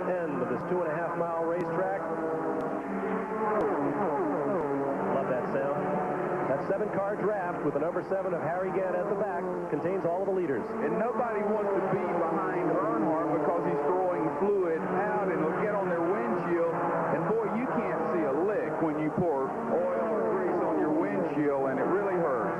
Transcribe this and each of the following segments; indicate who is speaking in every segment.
Speaker 1: end of this 2.5-mile racetrack. Love that sound. That 7-car draft with the number 7 of Harry Gant at the back contains all of the leaders.
Speaker 2: And nobody wants to be behind Earnhardt because he's throwing fluid out and it'll get on their windshield. And boy, you can't see a lick when you pour oil or grease on your windshield, and it really hurts.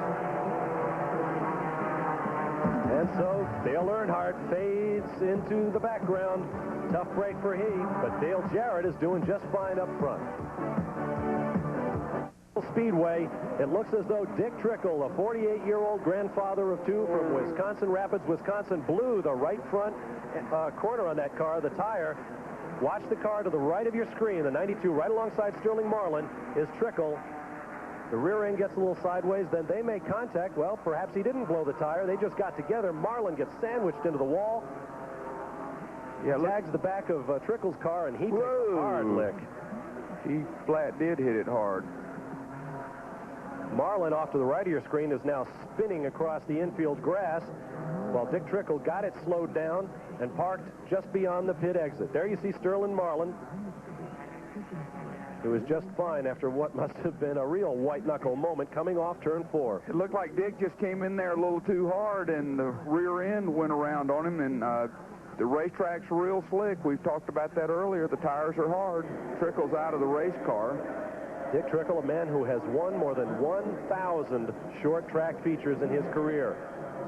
Speaker 1: And so Dale Earnhardt fades into the background. Tough break for he, but Dale Jarrett is doing just fine up front. Speedway, it looks as though Dick Trickle, a 48-year-old grandfather of 2 from Wisconsin Rapids, Wisconsin, blew the right front corner on that car, the tire. Watch the car to the right of your screen, the 92 right alongside Sterling Marlin is Trickle. The rear end gets a little sideways, then they make contact. Well, perhaps he didn't blow the tire. They just got together. Marlin gets sandwiched into the wall. Yeah, tags the back of Trickle's car, and he takes a hard lick.
Speaker 2: He flat did hit it hard.
Speaker 1: Marlin, off to the right of your screen, is now spinning across the infield grass, while Dick Trickle got it slowed down and parked just beyond the pit exit. There you see Sterling Marlin, who was just fine after what must have been a real white-knuckle moment coming off turn 4.
Speaker 2: It looked like Dick just came in there a little too hard, and the rear end went around on him, and the racetrack's real slick. We've talked about that earlier. The tires are hard. Trickle's out of the race car.
Speaker 1: Dick Trickle, a man who has won more than 1,000 short track features in his career.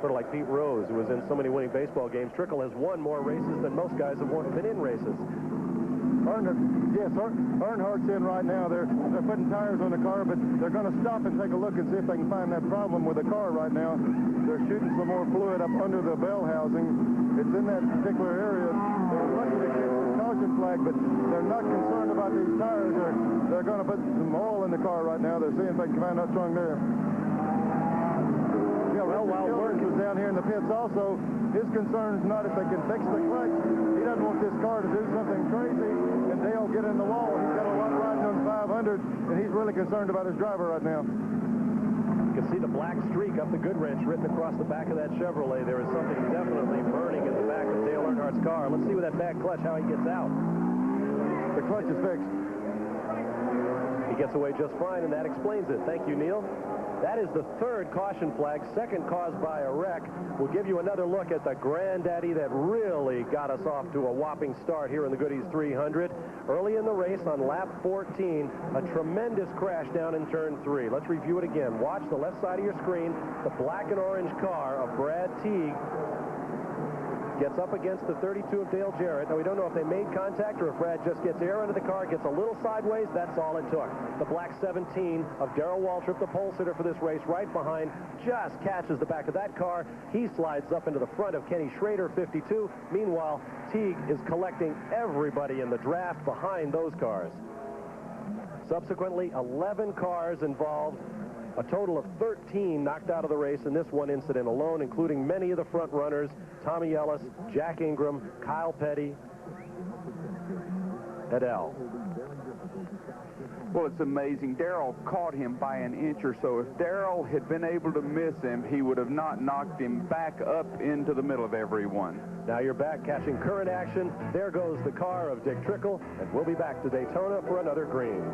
Speaker 1: Sort of like Pete Rose, who was in so many winning baseball games. Trickle has won more races than most guys have been in races.
Speaker 3: Earnhardt's in right now. They're putting tires on the car, but they're going to stop and take a look and see if they can find that problem with the car right now. They're shooting some more fluid up under the bell housing. It's in that particular area. They're lucky to get the caution flag, but they're not concerned about these tires. They're going to put some oil in the car right now. They're seeing if they can find what's wrong there. Yeah, well, while Burns was down here in the pits also, his concern's not if they can fix the clutch. He doesn't want this car to do something crazy and Dale get in the wall. He's got a lot riding on 500, and he's really concerned about his driver right now.
Speaker 1: You can see the black streak up the good wrench written across the back of that Chevrolet. There is something definitely burning in the back of Dale Earnhardt's car. Let's see with that bad clutch how he gets out.
Speaker 3: The clutch is fixed.
Speaker 1: He gets away just fine, and that explains it. Thank you, Neil. That is the 3rd caution flag, 2nd caused by a wreck. We'll give you another look at the granddaddy that really got us off to a whopping start here in the Goody's 300. Early in the race on lap 14, a tremendous crash down in turn 3. Let's review it again. Watch the left side of your screen. The black and orange car of Brad Teague gets up against the 32 of Dale Jarrett. Now, we don't know if they made contact or if Brad just gets air under the car, gets a little sideways. That's all it took. The black 17 of Darrell Waltrip, the pole sitter for this race, right behind, just catches the back of that car. He slides up into the front of Kenny Schrader, 52. Meanwhile, Teague is collecting everybody in the draft behind those cars. Subsequently, 11 cars involved. A total of 13 knocked out of the race in this one incident alone, including many of the front runners, Tommy Ellis, Jack Ingram, Kyle Petty, et al.
Speaker 2: Well, it's amazing. Darrell caught him by an inch or so. If Darrell had been able to miss him, he would have not knocked him back up into the middle of everyone.
Speaker 1: Now you're back catching current action. There goes the car of Dick Trickle, and we'll be back to Daytona for another green.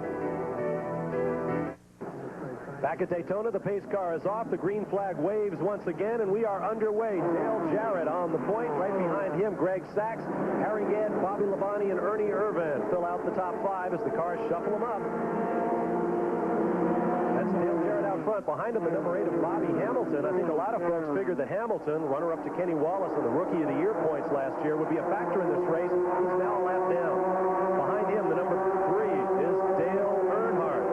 Speaker 1: Back at Daytona, the pace car is off. The green flag waves once again, and we are underway. Dale Jarrett on the point. Right behind him, Greg Sachs, Harry Gant, Bobby Labonte, and Ernie Irvan fill out the top 5 as the cars shuffle them up. That's Dale Jarrett out front. Behind him, the number 8 of Bobby Hamilton. I think a lot of folks figured that Hamilton, runner-up to Kenny Wallace and the Rookie of the Year points last year, would be a factor in this race. He's now a lap down. Behind him, the number 3 is Dale Earnhardt.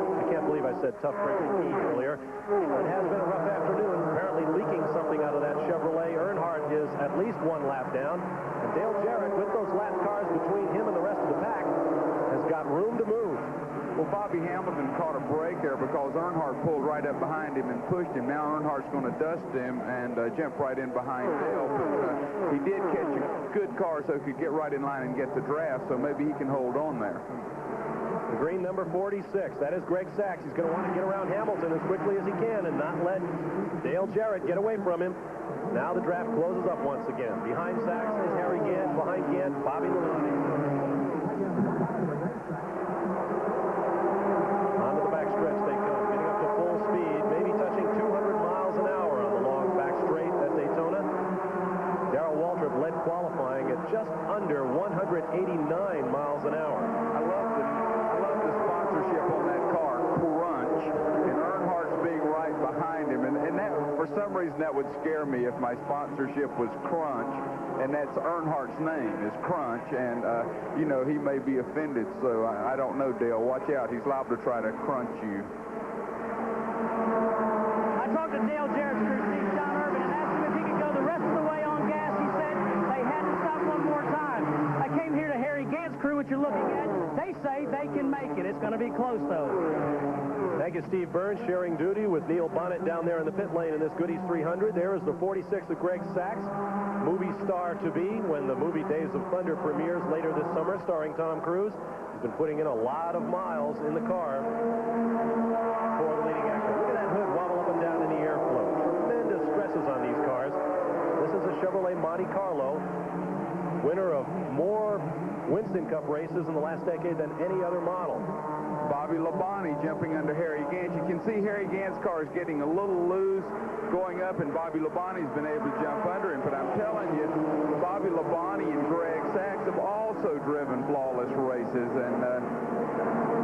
Speaker 1: I said tough breaking heat earlier. It has been a rough afternoon, apparently leaking something out of that Chevrolet. Earnhardt is at least 1 lap down, and Dale Jarrett, with those lap cars between him and the rest of the pack, has got room to move.
Speaker 2: Well, Bobby Hamilton caught a break there because Earnhardt pulled right up behind him and pushed him. Now Earnhardt's going to dust him and jump right in behind Dale. But he did catch a good car so he could get right in line and get the draft, so maybe he can hold on there.
Speaker 1: The green number 46, that is Greg Sachs. He's going to want to get around Hamilton as quickly as he can and not let Dale Jarrett get away from him. Now the draft closes up once again. Behind Sachs is Harry Gant. Behind Gant, Bobby Labonte. qualifying at just under 189 miles an hour.
Speaker 2: I love the sponsorship on that car, Crunch, and Earnhardt's being right behind him. And that, for some reason, that would scare me if my sponsorship was Crunch, and that's Earnhardt's name is Crunch, and you know, he may be offended. So I don't know, Dale. Watch out. He's liable to try to crunch you.
Speaker 4: I talked to Dale Jarrett's crew, Steve John Irvin, and asked him if he could go the rest of the way on gas. He said they had to stop one more time. I came here to Harry Gant's crew, which you're looking at. They say they can make it. It's going to be close, though.
Speaker 1: Thank you, Steve Burns, sharing duty with Neil Bonnet down there in the pit lane in this Goody's 300. There is the 46 of Greg Sachs, movie star to be when the movie Days of Thunder premieres later this summer, starring Tom Cruise. He's been putting in a lot of miles in the car for the leading actor. Look at that hood wobble up and down in the airflow. Tremendous stresses on these cars. This is a Chevrolet Monte Carlo, winner of more Winston Cup races in the last decade than any other model.
Speaker 2: Bobby Labonte jumping under Harry Gant. You can see Harry Gant's car is getting a little loose going up, and Bobby Labonte's been able to jump under him. But I'm telling you, Bobby Labonte and Greg Sachs have also driven flawless races, and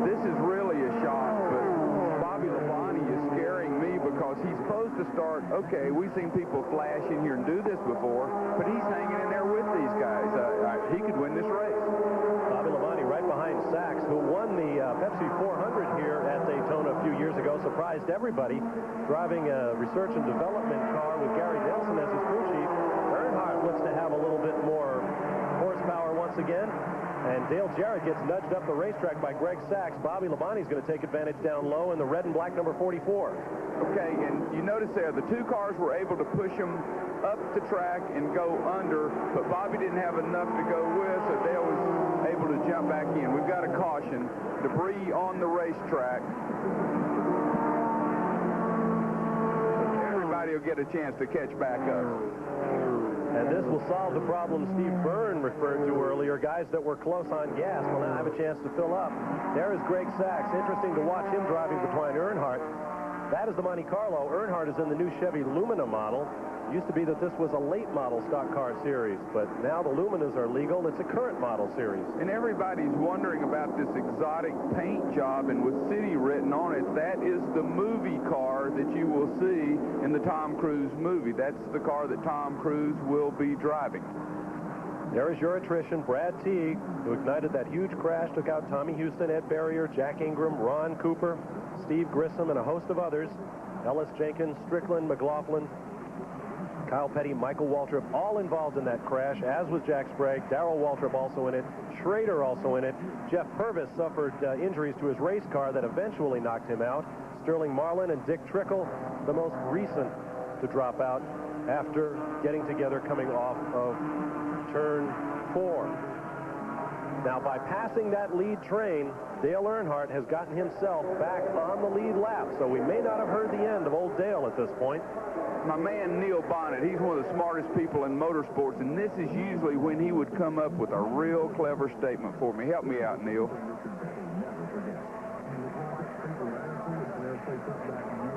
Speaker 2: this is really a shock. But Bobby Labonte is scaring me because he's supposed to start, okay, we've seen people flash in here and do this before, but he's hanging in there with these guys. He could win this race.
Speaker 1: Bobby Labonte right behind Sachs, who won the Pepsi 400 here at Daytona a few years ago, surprised everybody, driving a research and development car with Gary Nelson as his crew chief. Earnhardt looks to have a little bit more horsepower once again, and Dale Jarrett gets nudged up the racetrack by Greg Sachs. Bobby Labonte's going to take advantage down low in the red and black number 44. Okay,
Speaker 2: and you notice there, the two cars were able to push him up the track and go under, but Bobby didn't have enough to go with, so Dale was able to jump back in. We've got a caution. Debris on the racetrack. Everybody will get a chance to catch back up.
Speaker 1: And this will solve the problem Steve Byrne referred to earlier. Guys that were close on gas will now have a chance to fill up. There is Greg Sachs. Interesting to watch him driving behind Earnhardt. That is the Monte Carlo. Earnhardt is in the new Chevy Lumina model. It used to be that this was a late model stock car series, but now the Luminas are legal. It's a current model series.
Speaker 2: And everybody's wondering about this exotic paint job, and with City written on it, that is the movie car that you will see in the Tom Cruise movie. That's the car that Tom Cruise will be driving.
Speaker 1: There is your attrition, Brad Teague, who ignited that huge crash, took out Tommy Houston, Ed Barrier, Jack Ingram, Ron Cooper, Steve Grissom, and a host of others. Ellis Jenkins, Strickland, McLaughlin, Kyle Petty, Michael Waltrip, all involved in that crash, as was Jack Sprague. Darrell Waltrip also in it. Schrader also in it. Jeff Purvis suffered injuries to his race car that eventually knocked him out. Sterling Marlin and Dick Trickle, the most recent to drop out after getting together coming off of turn 4. Now, by passing that lead train, Dale Earnhardt has gotten himself back on the lead lap, so we may not have heard the end of old Dale at this point.
Speaker 2: My man Neil Bonnet, he's one of the smartest people in motorsports, and this is usually when he would come up with a real clever statement for me. Help me out, Neil.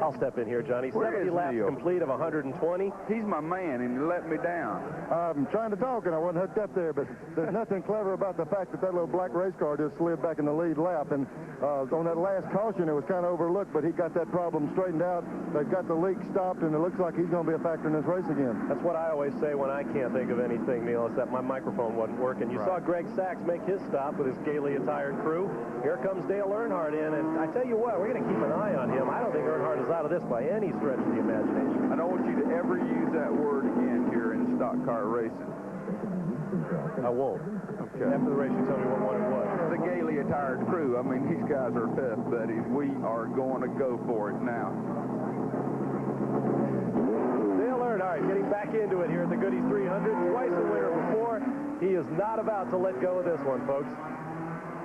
Speaker 1: I'll step in here, Johnny. 70 laps complete of 120.
Speaker 2: He's my man, and he let me down.
Speaker 3: I'm trying to talk, and I wasn't hooked up there, but there's nothing clever about the fact that that little black race car just slid back in the lead lap. And on that last caution, it was kind of overlooked, but he got that problem straightened out. They've got the leak stopped, and it looks like he's going to be a factor in this race again.
Speaker 1: That's what I always say when I can't think of anything, Neil, is that my microphone wasn't working. You saw Greg Sachs make his stop with his gaily attired crew. Here comes Dale Earnhardt in, and I tell you what, we're going to keep an eye on him. I don't think Earnhardt is out of this by any stretch of the imagination.
Speaker 2: I don't want you to ever use that word again here in stock car racing.
Speaker 1: I won't. Okay. After the race, you tell me what one it was.
Speaker 2: The gaily attired crew. I mean, these guys are tough, buddies. We are going to go for it now.
Speaker 1: Dale Earnhardt getting back into it here at the Goody 300. Twice a winner before. He is not about to let go of this one, folks.